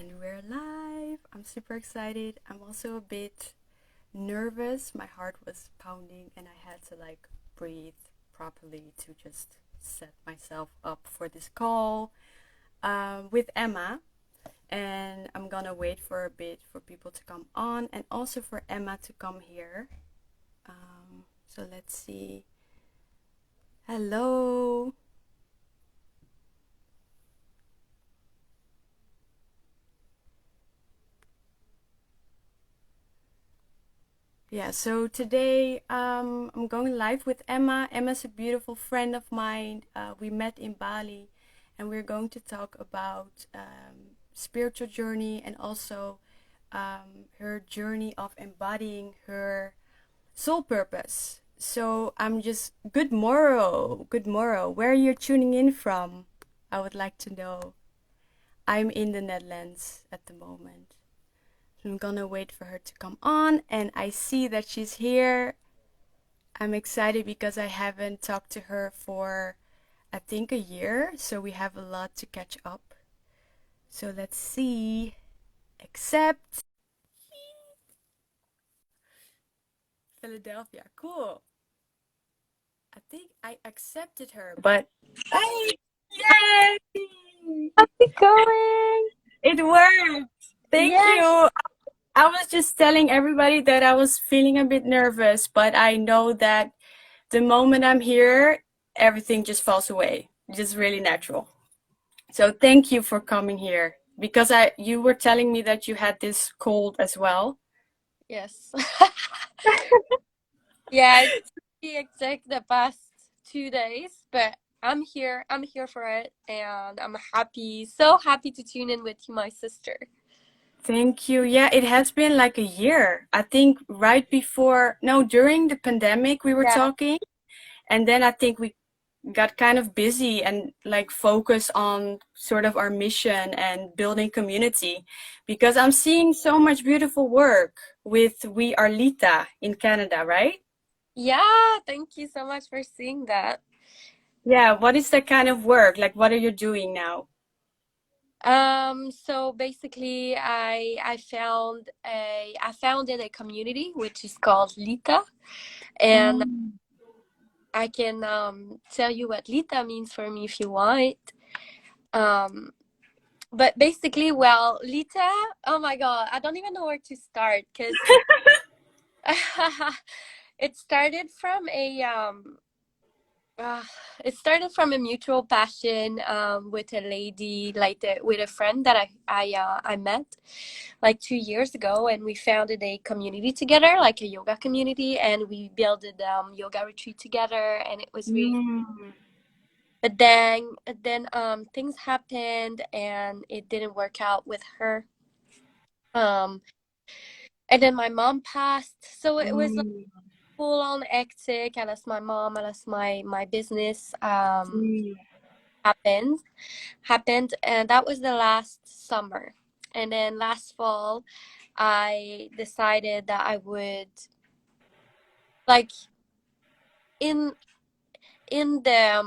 And we're live. I'm super excited. I'm also a bit nervous. My heart was pounding and I had to breathe properly to just set myself up for this call with Emma. And I'm gonna wait for a bit for people to come on and also for Emma to come here. So let's see. Hello. Yeah, so today I'm going live with Emma. Emma's a beautiful friend of mine. We met in Bali, and we're going to talk about spiritual journey and also her journey of embodying her soul purpose. So I'm just good morrow, good morrow. Where you're tuning in from? I would like to know. I'm in the Netherlands at the moment. I'm gonna wait for her to come on, and I see that she's here. I'm excited because I haven't talked to her for I think a year, so we have a lot to catch up. So let's see. Accept Philadelphia. Cool. I think I accepted her, but hey, yay! How's it going? It worked. Thank Yes. you. I was just telling everybody that I was feeling a bit nervous, but I know that the moment I'm here, everything just falls away. Just really natural. So thank you for coming here because you were telling me that you had this cold as well. Yes. Yeah, it's pretty exact the past 2 days, but I'm here. I'm here for it, and I'm happy, so happy to tune in with you, my sister. Thank you. Yeah, it has been like a year. I think right before, no, during the pandemic we were Yeah. talking, and then I think we got kind of busy and focus on sort of our mission and building community because I'm seeing so much beautiful work with We Are Lita in Canada, right? Yeah, thank you so much for seeing that. Yeah, what is that kind of work? Like, what are you doing now? So basically I founded a community which is called Lita, and Mm. I can tell you what Lita means for me if you want. Um But basically, well, Lita, oh my God, I don't even know where to start because it started from a uh, it started from a mutual passion with a lady with a friend that I met like 2 years ago, and we founded a community together, like a yoga community, and we built a yoga retreat together, and it was really. Mm. But then things happened, and it didn't work out with her. Um, And then my mom passed. So it was like Mm. full on hectic. I lost my mom. I lost my business. Mm. Happened happened, and that was the last summer. And then last fall, I decided that I would like in the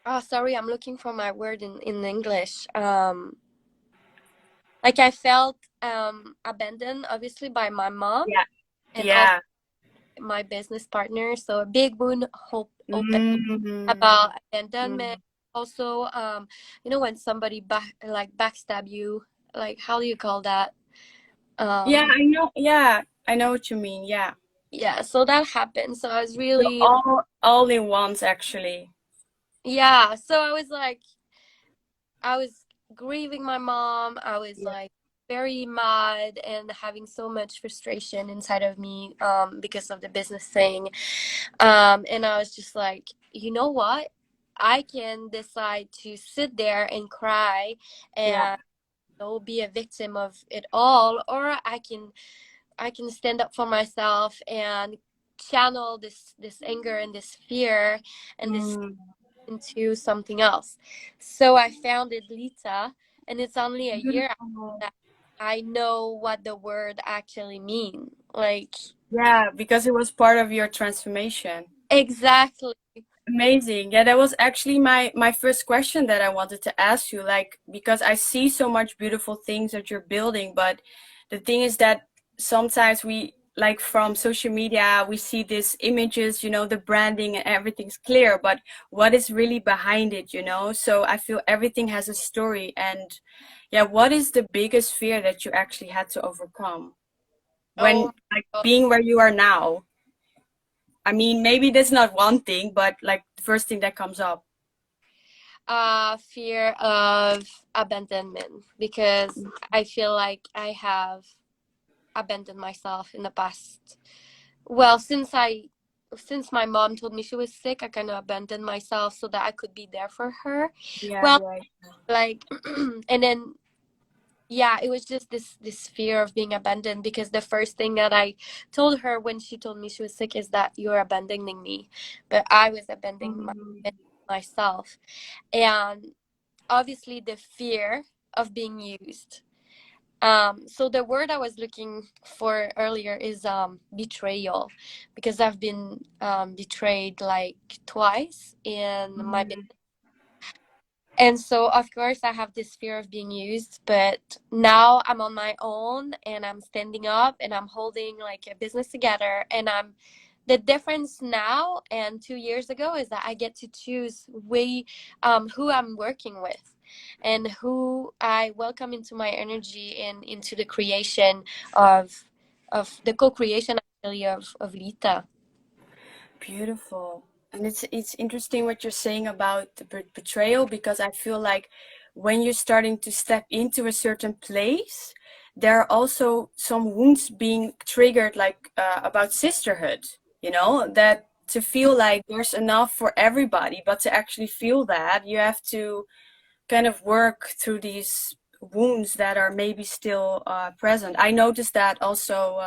oh, sorry, I'm looking for my word in English. Like I felt abandoned, obviously, by my mom Yeah. and also Yeah. my business partner. So a big wound hope open Mm. about abandonment. Mm. Also, when somebody backstab you, like how do you call that? Yeah, Um, I know. Yeah, I know what you mean. Yeah. yeah, so that happened. So I was So really, all in once actually. yeah. So I was grieving my mom. I was Yeah. like very mad and having so much frustration inside of me because of the business thing. And I was just like, you know what? I can decide to sit there and cry Yeah. and be a victim of it all, or I can stand up for myself and channel this anger and this fear and this Mm. into something else. So I founded Lita, and it's only a year Beautiful. that I know what the word actually mean. Like Yeah, because it was part of your transformation. exactly. Amazing. Yeah, that was actually my first question that I wanted to ask you, like, because I see so much beautiful things that you're building, but the thing is that sometimes we, like, from social media, we see these images, the branding and everything's clear, but what is really behind it, So I feel everything has a story. And yeah, what is the biggest fear that you actually had to overcome Oh when, like, my being where you are now? I mean, maybe that's not one thing, but like the first thing that comes up. God. Fear of abandonment because I feel like I have abandoned myself in the past. Well, since my mom told me she was sick, I kind of abandoned myself so that I could be there for her. Yeah, Well, yeah. like and then yeah, it was just this fear of being abandoned because the first thing that I told her when she told me she was sick is that you're abandoning me, but I was abandoning Mhm. myself. And obviously the fear of being used. So the word I was looking for earlier is betrayal, because I've been betrayed like twice in my business. Mhm. And so of course I have this fear of being used, but now I'm on my own and I'm standing up and I'm holding like a business together, and I'm the difference now and 2 years ago is that I get to choose who I'm working with and who I welcome into my energy and into the creation of the co-creation actually of Lita. Beautiful. And it's interesting what you're saying about the betrayal, because I feel like when you're starting to step into a certain place, there are also some wounds being triggered, like about sisterhood, that to feel like there's enough for everybody, but to actually feel that, you have to kind of work through these wounds that are maybe still present. I noticed that also.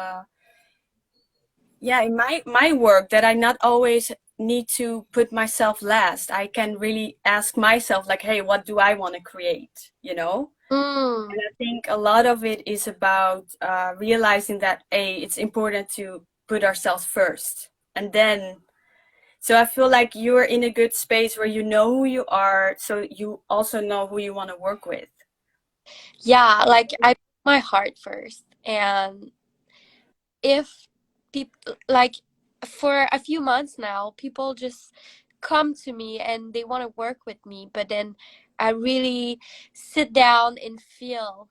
Yeah, in my work, that I not always need to put myself last. I can really ask myself, like, hey, what do I want to create, Mm. And I think a lot of it is about realizing that it's important to put ourselves first, and then, so I feel like you're in a good space where you know who you are, so you also know who you want to work with. Yeah, like I put my heart first, and if people like for a few months now people just come to me and they want to work with me, but then I really sit down and feel,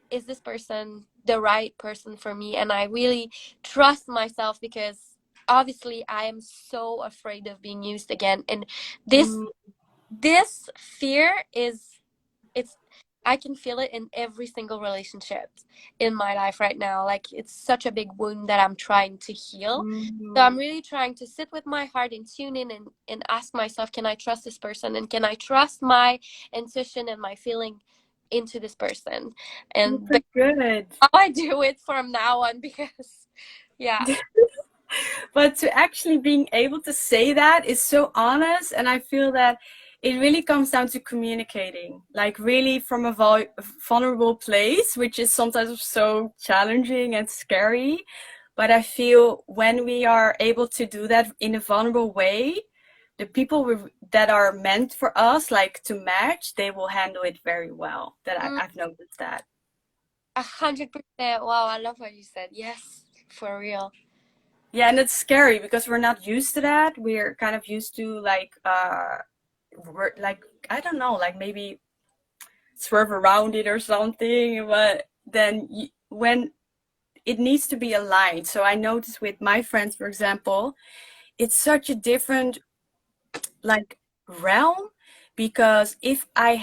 is this person the right person for me? And I really trust myself because obviously I am so afraid of being used again. And this Mm, this fear is, it's, I can feel it in every single relationship in my life right now. Like it's such a big wound that I'm trying to heal. So I'm mm. really trying to sit with my heart and tune in and ask myself, can I trust this person? And can I trust my intuition and my feeling into this person? And Super but good. how I do it from now on because yeah. But to actually being able to say that is so honest, and I feel that it really comes down to communicating, like really from a vulnerable place, which is sometimes so challenging and scary. But I feel when we are able to do that in a vulnerable way, the people that are meant for us, like to match, they will handle it very well. That Mm, I've noticed that. 100%. Wow, I love what you said. Yes, for real. Yeah, and it's scary because we're not used to that. We're kind of used to, like, we're like, I don't know, like maybe swerve around it or something. But then when it needs to be aligned. So I noticed with my friends, for example, it's such a different, like, realm, because if I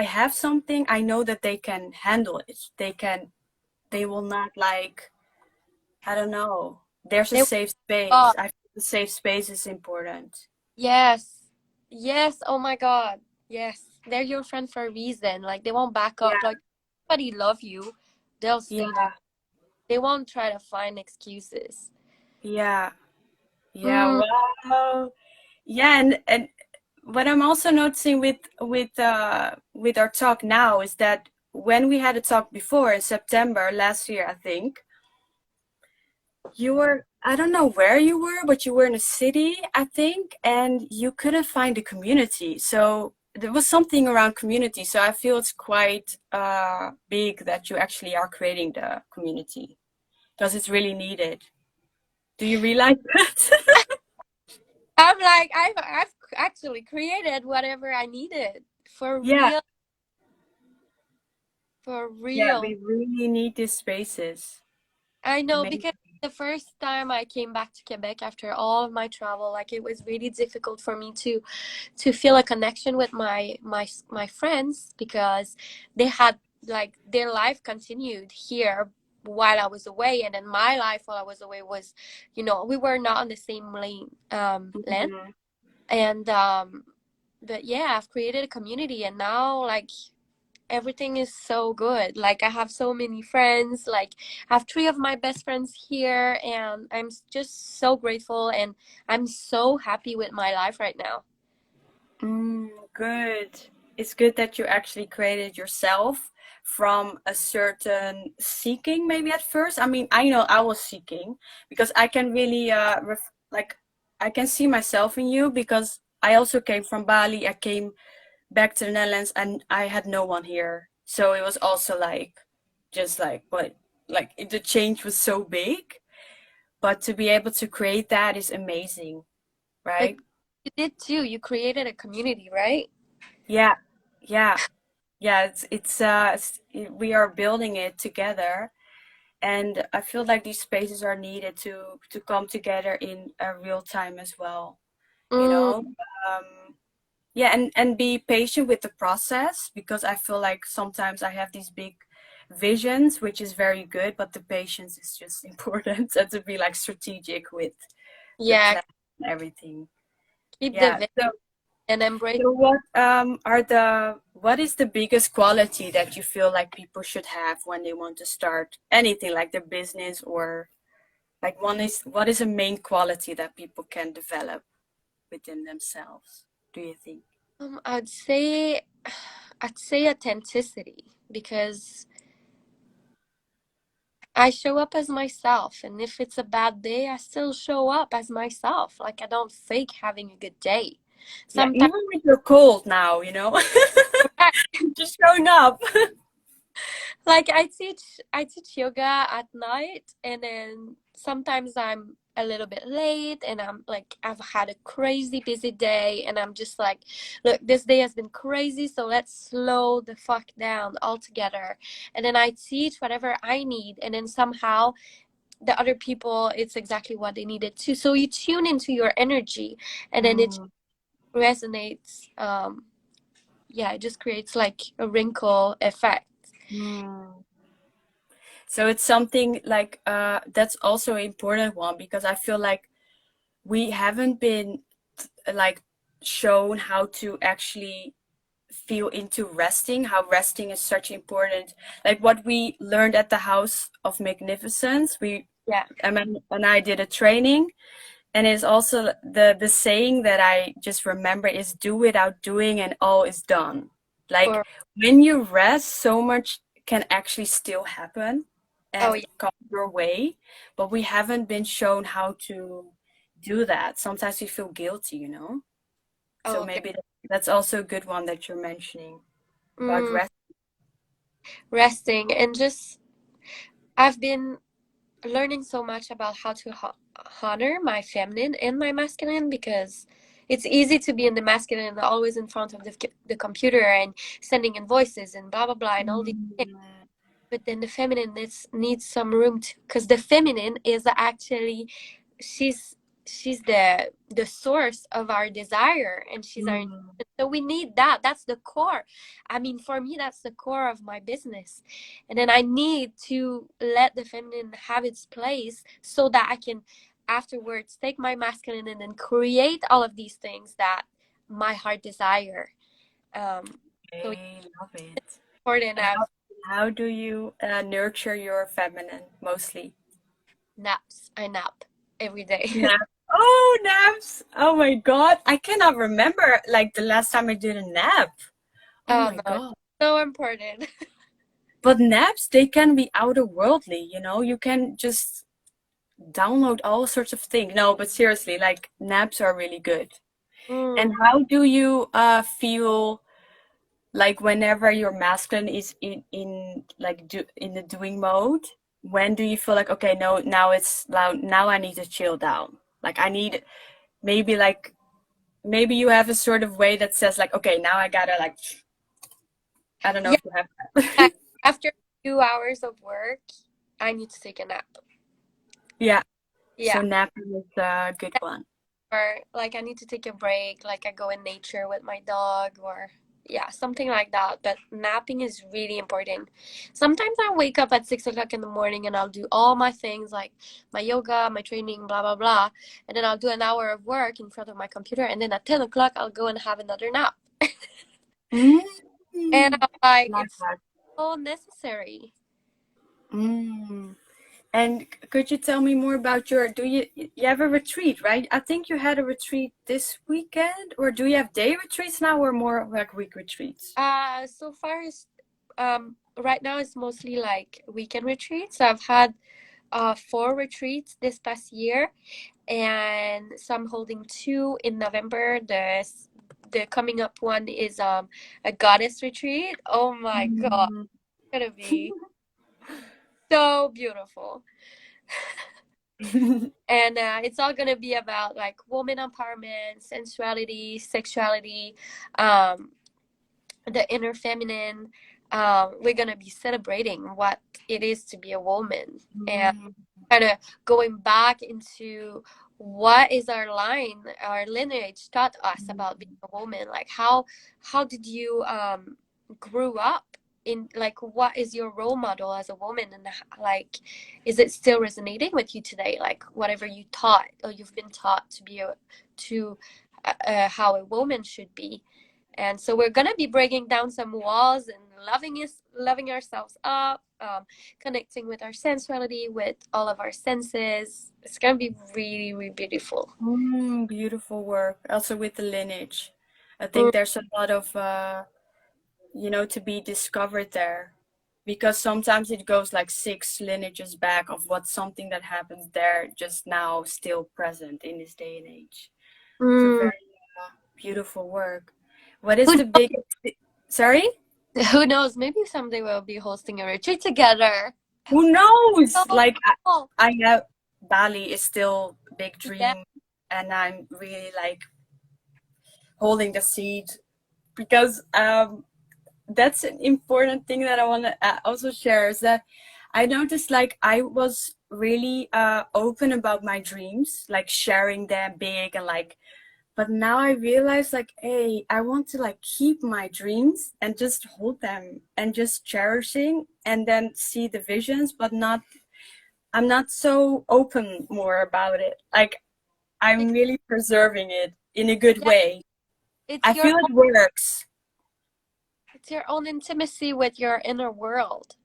have something, I know that they can handle it. They will not, like, I don't know. There's a They safe oh, space. I feel the safe space is important. yes. Yes. Oh my God. Yes. They're your friend for a reason. Like they won't back up. Yeah, Like somebody love you, they'll stay there. yeah, They won't try to find excuses. yeah, yeah. Mm. Wow. Yeah, and what I'm also noticing with our talk now is that when we had a talk before in September last year, I think you were I don't know where you were, but you were in a city, I think, and you couldn't find a community. So there was something around community. So I feel it's quite big that you actually are creating the community because it's really needed. Do you realize that? I'm like, I've actually created whatever I needed for Yeah, real, for yeah, real. we really need these spaces. I know Amazing. because the first time I came back to Quebec after all of my travel, like it was really difficult for me to feel a connection with my friends because they had like their life continued here while I was away, and then my life while I was away was, we were not on the same land, Mhm. and but yeah, I've created a community, and now like everything is so good. Like I have so many friends. Like I have three of my best friends here, and I'm just so grateful, and I'm so happy with my life right now. Good. It's good that you actually created yourself from a certain seeking, maybe at first. I mean, I know I was seeking because I can really, like, I can see myself in you because I also came from Bali. I came back to the Netherlands and I had no one here. So it was also like, just like, what, like, the change was so big. But to be able to create that is amazing, But right? you did too. You created a community, right? Yeah, yeah. Yeah, we are building it together, and I feel like these spaces are needed to come together in a real time as well, you Mm, know. Yeah, and be patient with the process because I feel like sometimes I have these big visions, which is very good, but the patience is just important, and to be like strategic with the yeah, plan and everything. keep the Yeah. vision and embrace. So what is the biggest quality that you feel like people should have when they want to start anything like their business or like what is a main quality that people can develop within themselves, do you think? I'd say, I'd say authenticity because I show up as myself, and if it's a bad day, I still show up as myself. Like I don't fake having a good day. Yeah, Sometimes, even with your cold now, just showing up. like I teach yoga at night, and then sometimes I'm a little bit late, and I'm like I've had a crazy busy day, and I'm just like, look, this day has been crazy, so let's slow the fuck down altogether. And then I teach whatever I need, and then somehow the other people, it's exactly what they needed too. So you tune into your energy, and then it Mm, resonates. Yeah, it just creates like a wrinkle effect. mm. So it's something like that's also an important one because I feel like we haven't been like shown how to actually feel into resting, how resting is such important, like what we learned at the House of Magnificence. We Yeah. Emma and I did a training, and it's also the saying that I just remember is do without doing and all is done. Like Or when you rest, so much can actually still happen oh and yeah. come your way, but we haven't been shown how to do that. Sometimes we feel guilty. So Oh, maybe that's also a good one that you're mentioning about mm, rest. resting and just I've been learning so much about how to honor my feminine and my masculine because it's easy to be in the masculine and always in front of the computer and sending invoices and blah blah blah and all these things. Mm, But then the feminine needs some room to, because the feminine is actually, she's she's the source of our desire, and she's our, mm, so we need that. That's the core. I mean, for me, that's the core of my business. And then I need to let the feminine have its place so that I can afterwards take my masculine and then create all of these things that my heart desire. um so it's I love it. important. And I've how do you nurture your feminine mostly? naps. I nap every day. Nap. Oh, naps. Oh my God. I cannot remember like the last time I did a nap. Oh Oh my no, God. so important. But naps, they can be outer worldly. You can just download all sorts of things. No, but seriously, like naps are really good. And Mm. how do you feel like whenever your masculine is in like in the doing mode? When do you feel like, okay, no, now it's loud, now I need to chill down. Like I need maybe like maybe you have a sort of way that says like, okay, now I gotta like, I don't know Yeah, if you have yeah. that. After 2 hours of work, I need to take a nap. Yeah, so Yeah. napping is a good one. Or like I need to take a break, like I go in nature with my dog or yeah, something like that. But napping is really important. Sometimes I wake up at 6 o'clock in the morning and I'll do all my things like my yoga, my training, blah blah blah. And then I'll do an hour of work in front of my computer and then at 10 o'clock I'll go and have another nap. And Mm, I'm like, like it's that. so necessary. Mm. And could you tell me more about your, do you have a retreat, right? I think you had a retreat this weekend, or do you have day retreats now or more like week retreats? So far is right now it's mostly like weekend retreats. So I've had 4 retreats this past year, and so I'm holding two in November. The coming up one is a goddess retreat. Oh my God, Mm. it's gonna be so beautiful. And it's all gonna be about like woman empowerment, sensuality, sexuality, um, the inner feminine. We're gonna be celebrating what it is to be a woman and Mm. kind of going back into what is our line, our lineage taught us about being a woman. Like how did you grew up in, like what is your role model as a woman, and like is it still resonating with you today? Like whatever you taught or you've been taught to be a to how a woman should be. And so we're gonna be breaking down some walls and loving ourselves up, connecting with our sensuality, with all of our senses. It's gonna be really, really beautiful. Mm, beautiful work. Also with the lineage. I Mm, think there's a lot of to be discovered there. Because sometimes it goes like six lineages back of what something that happens there just now still present in this day and age. So mm. very beautiful work. What is Who the biggest? Sorry? who knows? Maybe someday we'll be hosting a retreat together. Who knows? So Like cool. I have Bali is still a big Yeah, dream, and I'm really like holding the seed because that's an important thing that I want to also share is that I noticed like I was really open about my dreams, like sharing them big and like, but now I realize like, hey, I want to like keep my dreams and just hold them and just cherishing and then see the visions, but not, I'm not so open more about it. Like I'm because really preserving it in a good yeah, way. it's I your feel own, it works. it's your own intimacy with your inner world.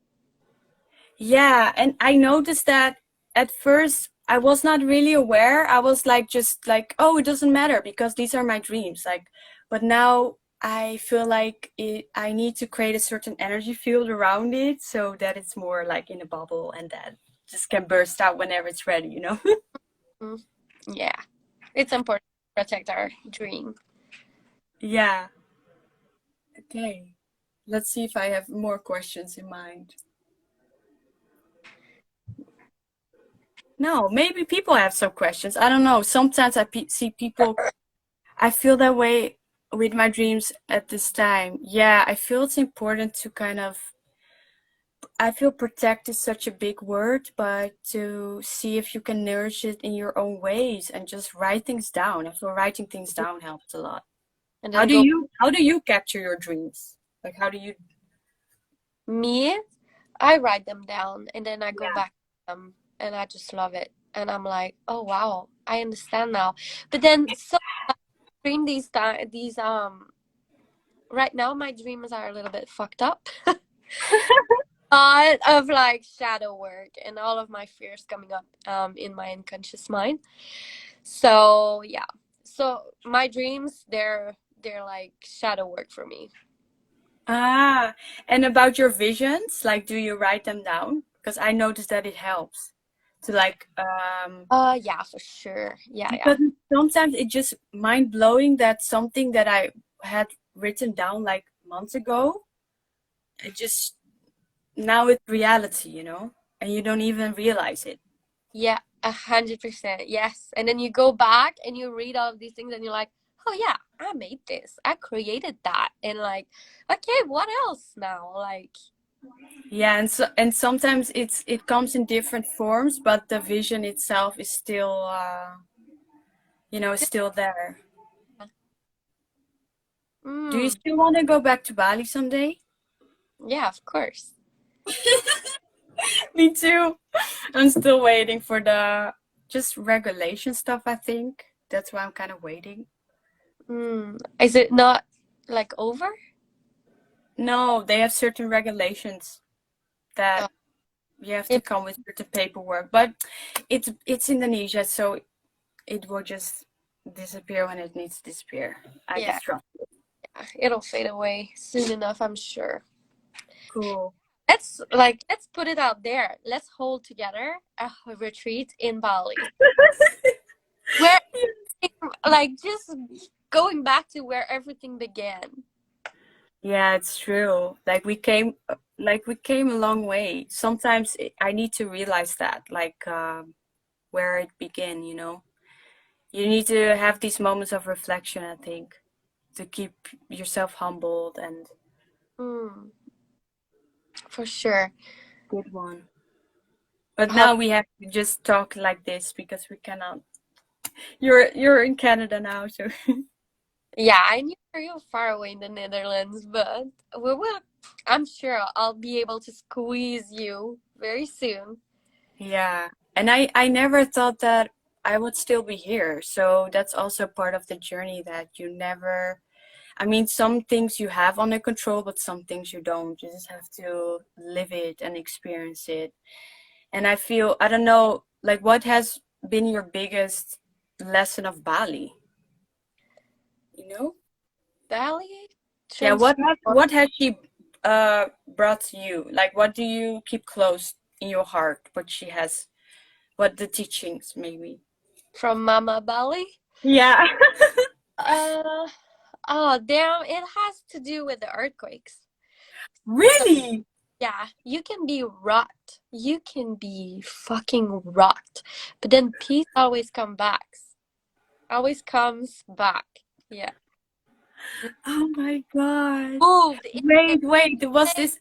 Yeah, and I noticed that at first I was not really aware. I was like just like, oh, it doesn't matter because these are my dreams. Like, but now I feel like I need to create a certain energy field around it so that it's more like in a bubble and that just can burst out whenever it's ready, you know? Mm, yeah, it's important to protect our dream. Yeah. Okay. Let's see if I have more questions in mind. No, maybe people have some questions. I don't know. Sometimes see people, I feel that way with my dreams at this time. Yeah, I feel it's important to kind of, I feel protect is such a big word, but to see if you can nourish it in your own ways and just write things down. I feel writing things down helps a lot. And then go How do you capture your dreams? Like how do you me, I write them down and then I go Yeah. back to them and I just love it. And I'm like, oh wow, I understand now. But then so dream these right now my dreams are a little bit fucked up. Of like shadow work and all of my fears coming up in my unconscious mind. So yeah. So my dreams they're like shadow work for me. Ah, and about your visions, like do you write them down? Because I noticed that it helps to like Yeah, for sure. Yeah, yeah. because sometimes it's just mind blowing that something that I had written down like months ago, it just now it's reality, and you don't even realize it. Yeah, 100%. Yes. And then you go back and you read all of these things and you're like, oh yeah, I made this. I created that. And like, okay, what else now? Like, Yeah, and sometimes it comes in different forms, but the vision itself is still is still there. Do you mm, still want to go back to Bali someday? yeah, of course. Me too. I'm still waiting for the just regulation stuff, I think. That's why I'm kind of waiting. Is it not like over? No, they have certain regulations Uh, that you have to if, come with certain paperwork, but it's Indonesia, so it will just disappear when it needs to disappear. I yeah, just trust it. it'll fade away soon enough, I'm sure. Cool. Let's put it out there. Let's hold together a retreat in Bali. Where like just going back to where everything began. Yeah, it's true. Like we came a long way. Sometimes I need to realize that, like where it began. You need to have these moments of reflection, I think, to keep yourself humbled and Mm, for sure. good one. But How, now we have to just talk like this because we cannot. You're in Canada now, so yeah, I knew you're far away in the Netherlands, but we will. I'm sure I'll be able to squeeze you very soon. yeah. And I never thought that I would still be here. So that's also part of the journey that you never. I mean, some things you have under control, but some things you don't. You just have to live it and experience it. And I don't know, like, what has been your biggest lesson of Bali? You know? Bali Yeah, transform. what has she brought to you? Like, what do you keep close in your heart? What she has, what the teachings maybe? From Mama Bali. Yeah. Uh oh, damn! It has to do with the earthquakes. So, Really? yeah, you can be rot. You can be fucking rot, but then peace always comes back. Always comes back. Yeah. Oh my God. Moved in Wait, the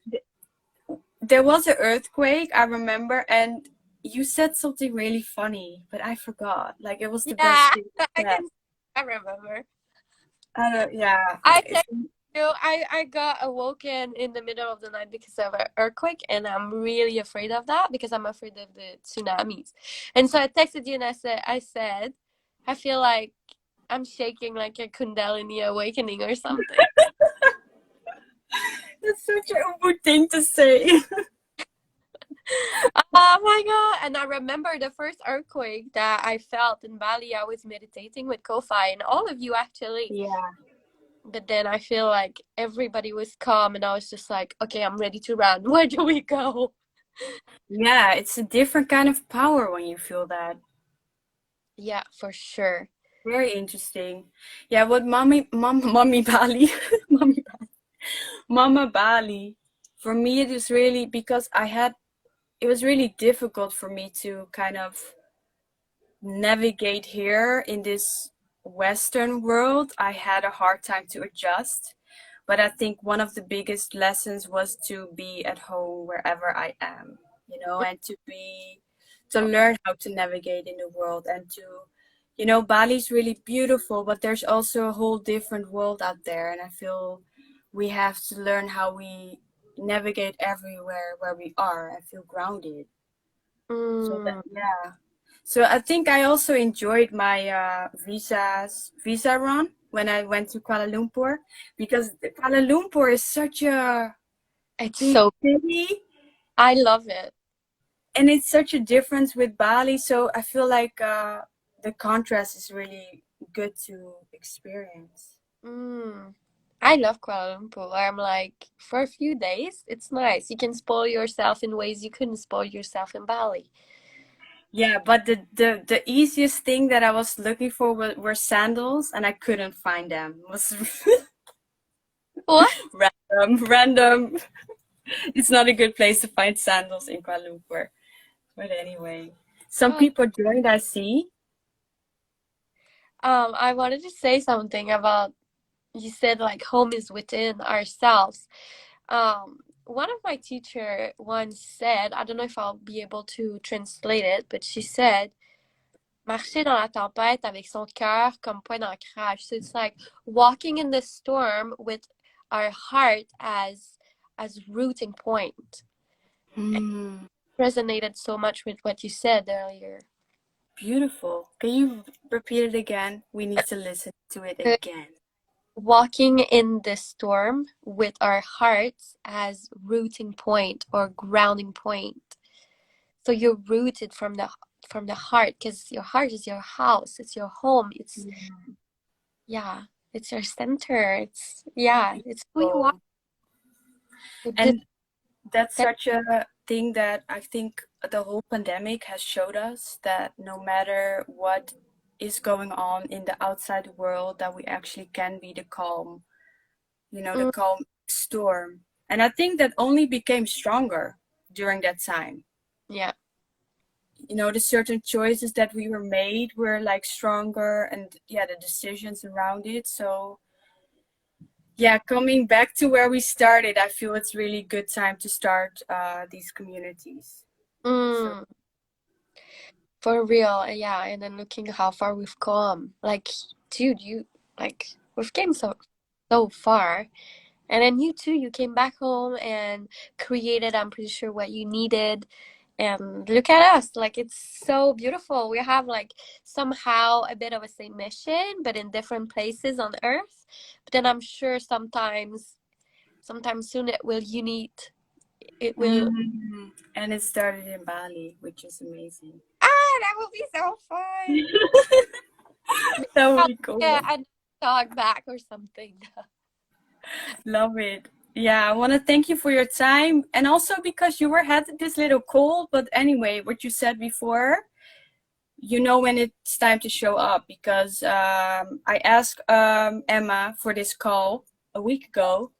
there was an earthquake, I remember, and you said something really funny, but I forgot. Like it was the best yeah, thing you I said. can I remember. I don't, yeah. I text you, I got awoken in the middle of the night because of an earthquake, and I'm really afraid of that because I'm afraid of the tsunamis. And so I texted you and I said, I feel like I'm shaking like a Kundalini awakening or something. That's such a good thing to say. Oh my God. And I remember the first earthquake that I felt in Bali. I was meditating with Kofi and all of you actually. Yeah. But then I feel like everybody was calm and I was just like, okay, I'm ready to run. Where do we go? Yeah, it's a different kind of power when you feel that. Yeah, for sure. Very interesting. Yeah, what mommy Bali, mommy, Mama Bali. For me, it is really because it was really difficult for me to kind of navigate here in this Western world. I had a hard time to adjust. But I think one of the biggest lessons was to be at home wherever I am, and to learn how to navigate in the world and Bali's really beautiful, but there's also a whole different world out there. And I feel we have to learn how we navigate everywhere where we are and feel grounded. So that, Mm, yeah. So I think I also enjoyed my visa run when I went to Kuala Lumpur because Kuala Lumpur is such a it's big so, city I love it. and it's such a difference with Bali. So I feel like the contrast is really good to experience. Mm. I love Kuala Lumpur. I'm like, for a few days, it's nice. You can spoil yourself in ways you couldn't spoil yourself in Bali. Yeah, but the easiest thing that I was looking for were sandals, and I couldn't find them. It was What? random. It's not a good place to find sandals in Kuala Lumpur. But anyway, some Oh, people joined, I see. I wanted to say something about you said like home is within ourselves. One of my teacher once said, I don't know if I'll be able to translate it, but she said, marcher dans la tempête avec son cœur comme point d'ancrage. So it's like walking in the storm with our heart as rooting point. It Hmm, resonated so much with what you said earlier. beautiful. Can you repeat it again? We need to listen to it Uh, again. Walking in the storm with our hearts as rooting point or grounding point. So you're rooted from the heart because your heart is your house, it's your home, it's yeah, it's your center. It's who you are. Beautiful. So this And that's that such a thing that I think the whole pandemic has showed us that no matter what is going on in the outside world, that we actually can be the calm, the mm, calm storm. And I think that only became stronger during that time. yeah. The certain choices that we were made were like stronger, and yeah, the decisions around it. So yeah, coming back to where we started, I feel it's really good time to start these communities. So Mm, for real, yeah. And then looking how far we've come. Like, dude, you like we've came so far. And then you too, you came back home and created, I'm pretty sure, what you needed. And look at us, like it's so beautiful. We have like somehow a bit of a same mission, but in different places on Earth. But then I'm sure sometime soon it will unite. It will. and it started in Bali, which is amazing. Ah, that will be so fun. Maybe That would I'll be get cool. a dog back or something. Love it. Yeah, I want to thank you for your time, and also because you had this little cold. But anyway, what you said before, you know when it's time to show up, because I asked Emma for this call a week ago,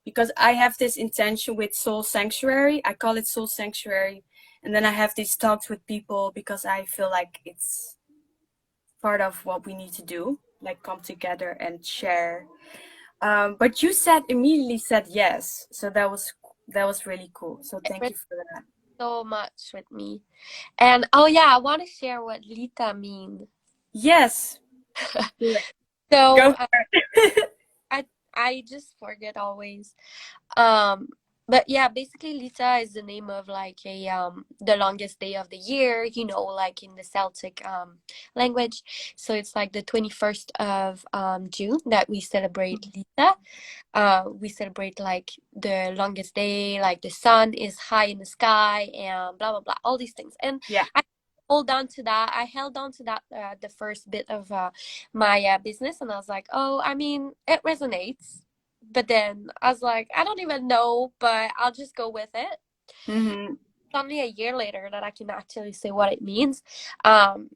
because I have this intention with Soul Sanctuary. I call it Soul Sanctuary, and then I have these talks with people because I feel like it's part of what we need to do, like come together and share. But you said immediately said yes, so that was really cool. So It thank resonates you for that. so much with me. And oh yeah, I want to share what Lita means. Yes, do it. So Go for it. I just forget always. Um, but yeah, basically Lita is the name of like a the longest day of the year, like in the Celtic language. So it's like the 21st of June that we celebrate Lita. We celebrate like the longest day, like the sun is high in the sky and blah blah blah, all these things. And Yeah. I held on to that the first bit of my business, and I was like, oh, I mean, it resonates. But then I was like, I don't even know, but I'll just go with it. Hmm. Only a year later that I can actually say what it means.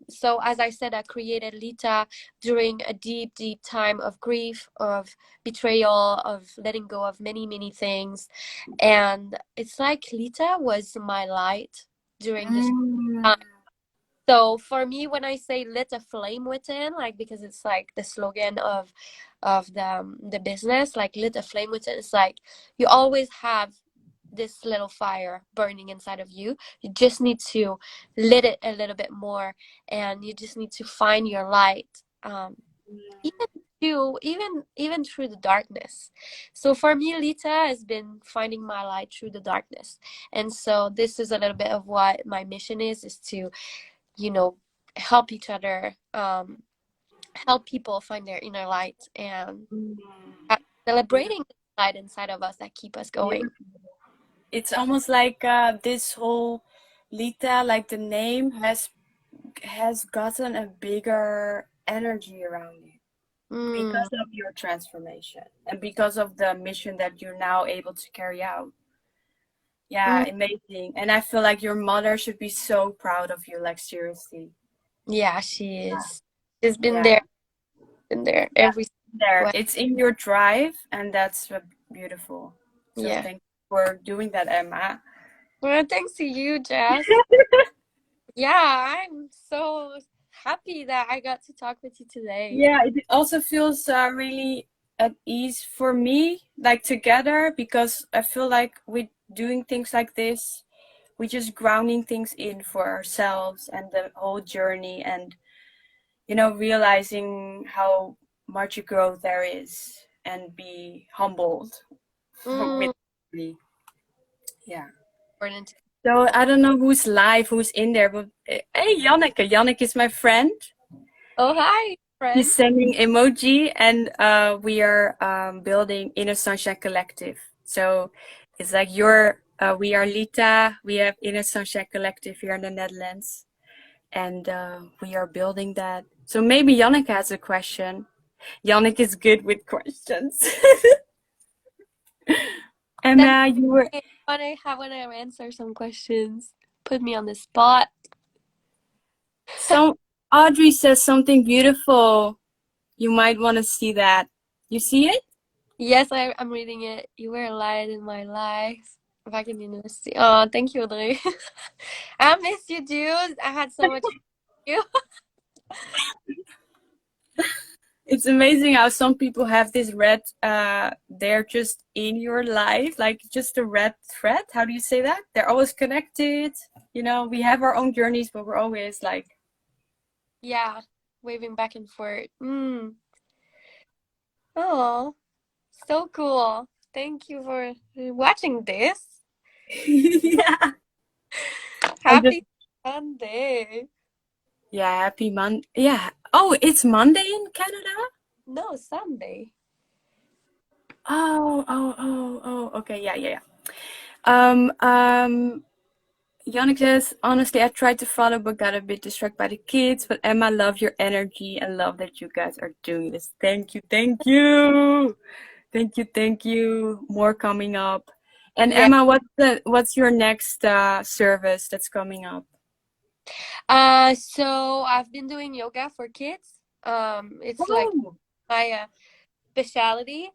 So as I said, I created Lita during a deep, deep time of grief, of betrayal, of letting go of many, many things. And it's like Lita was my light during this Mm. time. So for me, when I say lit a flame within, like because it's like the slogan of the business, like lit a flame within, it's like you always have this little fire burning inside of you. You just need to lit it a little bit more, and you just need to find your light. Even even through the darkness. So for me, Lita has been finding my light through the darkness. And so this is a little bit of what my mission is to you know, help each other, help people find their inner light, and uh, Beautiful. celebrating the light inside of us that keep us going. Beautiful. It's almost like this whole Lita, like the name has gotten a bigger energy around it Mm, because of your transformation and because of the mission that you're now able to carry out. Yeah, Mm, amazing. And I feel like your mother should be so proud of you, like seriously. yeah, she is. She's Yeah. been there Yeah. every There. way. It's in your drive and that's beautiful. So Yeah. thank you for doing that, Emma. Well, thanks to you, Jess. Yeah, I'm so happy that I got to talk with you today. Yeah, it also feels really at ease for me, like together, because I feel like with doing things like this, we just grounding things in for ourselves and the whole journey, and realizing how much growth there is, and be humbled with Mm, me. Yeah. important. So I don't know who's live, who's in there, but hey, Janneke. Janneke is my friend. Oh, hi, friend. He's sending emoji, and we are building Inner Sunshine Collective. So it's like we are Lita, we have Inner Sunshine Collective here in the Netherlands, and we are building that. So maybe Janneke has a question. Janneke is good with questions. Then Emma, you were I want to answer some questions. Put me on the spot. some. Audrey says something beautiful. You might want to see that. You see it? Yes, I'm reading it. You were a light in my life. Back in university. Oh, thank you, Audrey. I miss you, dude. I had so much fun with you. It's amazing how some people have this red, they're just in your life, like just a red thread. How do you say that? They're always connected. We have our own journeys, but we're always like, Yeah, waving back and forth. Oh, so cool. Thank you for watching this. yeah. I'm just, Happy Sunday. yeah, happy Monday. Yeah. Oh, it's Monday in Canada? No, Sunday. Oh, oh, oh, oh. Okay, yeah, yeah, yeah. Um, um, Yannick says, honestly, I tried to follow but got a bit distracted by the kids. But Emma, love your energy and love that you guys are doing this. Thank you, thank you, thank you, thank you. More coming up. And Yeah. Emma, what's your next service that's coming up? So I've been doing yoga for kids. It's like Oh, my specialty.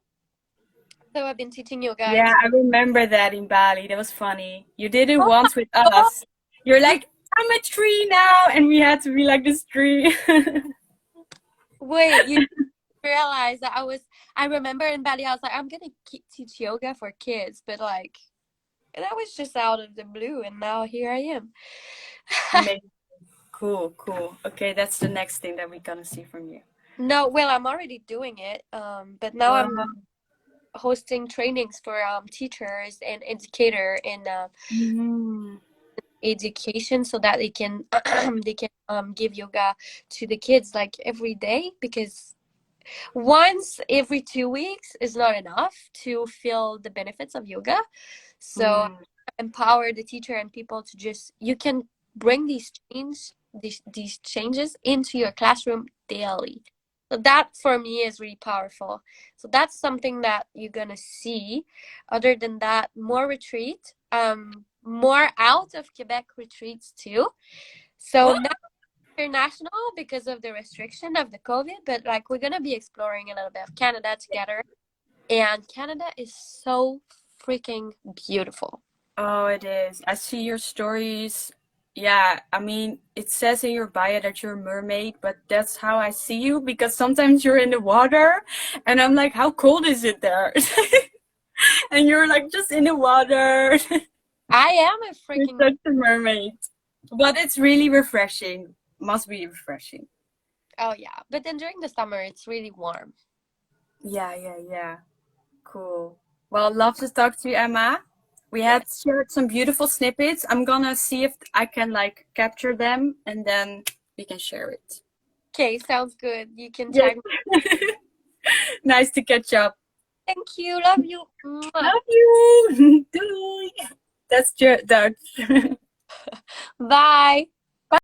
So I've been teaching yoga yeah, to. I remember that in Bali. That was funny. You did it Oh once with my God, us. You're you like, I'm a tree now, and we had to be like this tree. wait, you realize that I remember in Bali, I was like, I'm gonna teach yoga for kids, but like, that was just out of the blue, and now here I am. Amazing. Cool, cool. Okay, that's the next thing that we're gonna see from you. No, well, I'm already doing it. But now I'm Wow. hosting trainings for teachers and educator in Mhm. education so that they can they can give yoga to the kids like every day because once every 2 weeks is not enough to feel the benefits of yoga. So Mm. empower the teacher and people to just you can bring these changes into your classroom daily. So that for me is really powerful. So that's something that you're gonna see. Other than that, more retreat, more out of Quebec retreats too. So What? not international because of the restriction of the COVID, but like we're gonna be exploring a little bit of Canada together. And Canada is so freaking beautiful. Oh, it is. I see your stories. Yeah, I mean, it says in your bio that you're a mermaid, but that's how I see you because sometimes you're in the water and I'm like, how cold is it there? And you're like just in the water. I am a You're freaking. such a mermaid. But it's really refreshing. Must be refreshing. Oh yeah, but then during the summer it's really warm. Yeah, yeah, yeah. Cool. Well, love to talk to you, Emma. We Yeah. had shared some beautiful snippets. I'm gonna see if I can like capture them and then we can share it. Okay, sounds good. You can Yes. tag me. Nice to catch up. Thank you. Love you. Mwah. Love you. Doei. That's Dutch. Bye.